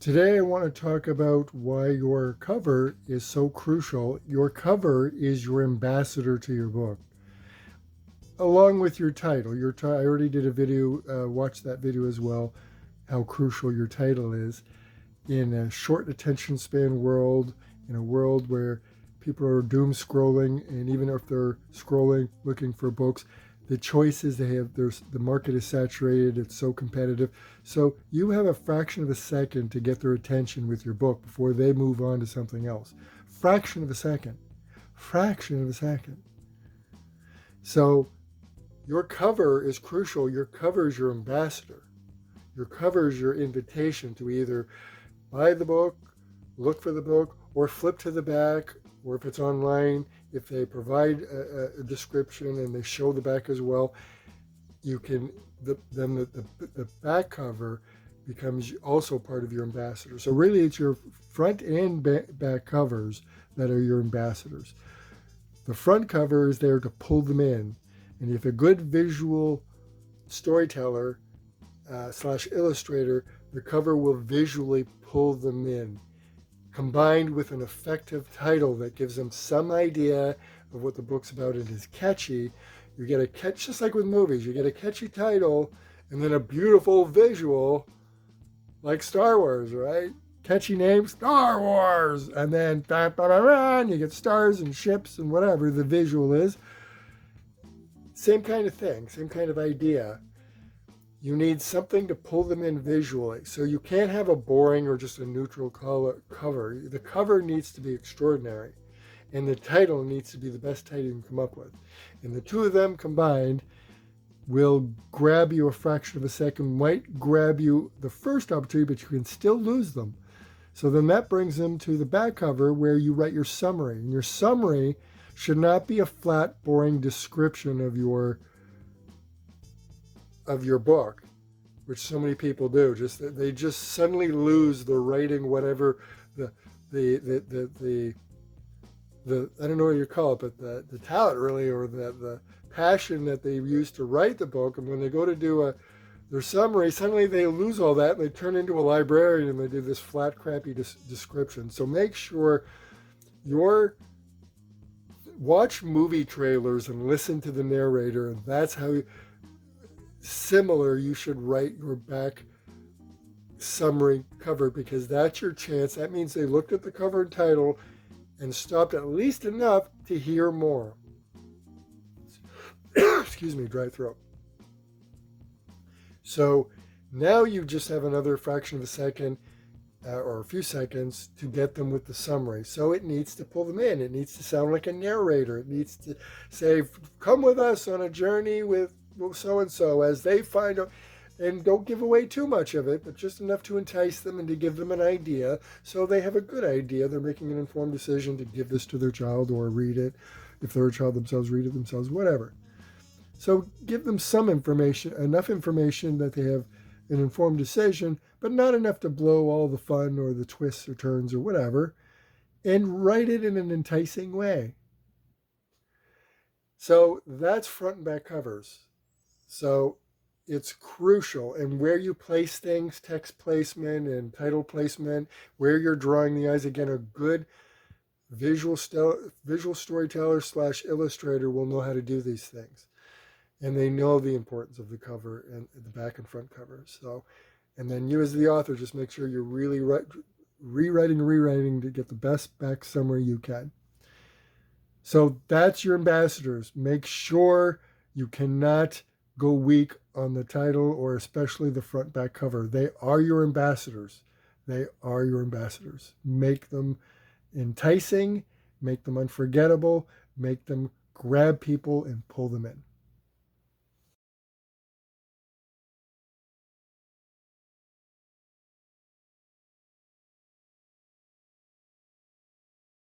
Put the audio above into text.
Today I want to talk about why your cover is so crucial. Your cover is your ambassador to your book, along with your title. I already did a video, watch that video as well, how crucial your title is. In a short attention span world, in a world where people are doom scrolling, and even if they're scrolling looking for books, the choices they have, the market is saturated, it's so competitive. So you have a fraction of a second to get their attention with your book before they move on to something else. Fraction of a second. Fraction of a second. So your cover is crucial. Your cover is your ambassador. Your cover is your invitation to either buy the book, look for the book, or flip to the back, or if it's online, if they provide a description and they show the back as well, you can, then the back cover becomes also part of your ambassador. So really it's your front and back covers that are your ambassadors. The front cover is there to pull them in. And if a good visual storyteller / illustrator, the cover will visually pull them in, combined with an effective title that gives them some idea of what the book's about and is catchy. You get a catch, just like with movies, you get a catchy title and then a beautiful visual, like Star Wars, right? Catchy name, Star Wars, and then and you get stars and ships and whatever the visual is. Same kind of thing, same kind of idea. You need something to pull them in visually. So you can't have a boring or just a neutral color cover. The cover needs to be extraordinary. And the title needs to be the best title you can come up with. And the two of them combined will grab you a fraction of a second, might grab you the first opportunity, but you can still lose them. So then that brings them to the back cover where you write your summary. And your summary should not be a flat, boring description of your book, which so many people do. They just suddenly lose the writing, whatever the I don't know what you call it, but the talent really, or the passion that they use to write the book. And when they go to do their summary, suddenly they lose all that and they turn into a librarian and they do this flat, crappy description. So make sure watch movie trailers and listen to the narrator, and that's how similar you should write your back summary cover, because that's your chance. That means they looked at the cover and title and stopped at least enough to hear more. Excuse me, dry throat. So now you just have another fraction of a second or a few seconds to get them with the summary. So it needs to pull them in. It needs to sound like a narrator. It needs to say, come with us on a journey with so-and-so as they find out, and don't give away too much of it, but just enough to entice them and to give them an idea so they have a good idea. They're making an informed decision to give this to their child or read it. If they're a child themselves, read it themselves, whatever. So give them some information, enough information that they have an informed decision, but not enough to blow all the fun or the twists or turns or whatever, and write it in an enticing way. So that's front and back covers. So it's crucial, and where you place things, text placement and title placement, where you're drawing the eyes. Again, a good visual storyteller / illustrator will know how to do these things, and they know the importance of the cover and the back and front covers. So, and then you as the author, just make sure you're really rewriting to get the best back summary you can. So that's your ambassadors. Make sure you cannot go weak on the title, or especially the front back cover. They are your ambassadors. They are your ambassadors. Make them enticing, make them unforgettable, make them grab people and pull them in.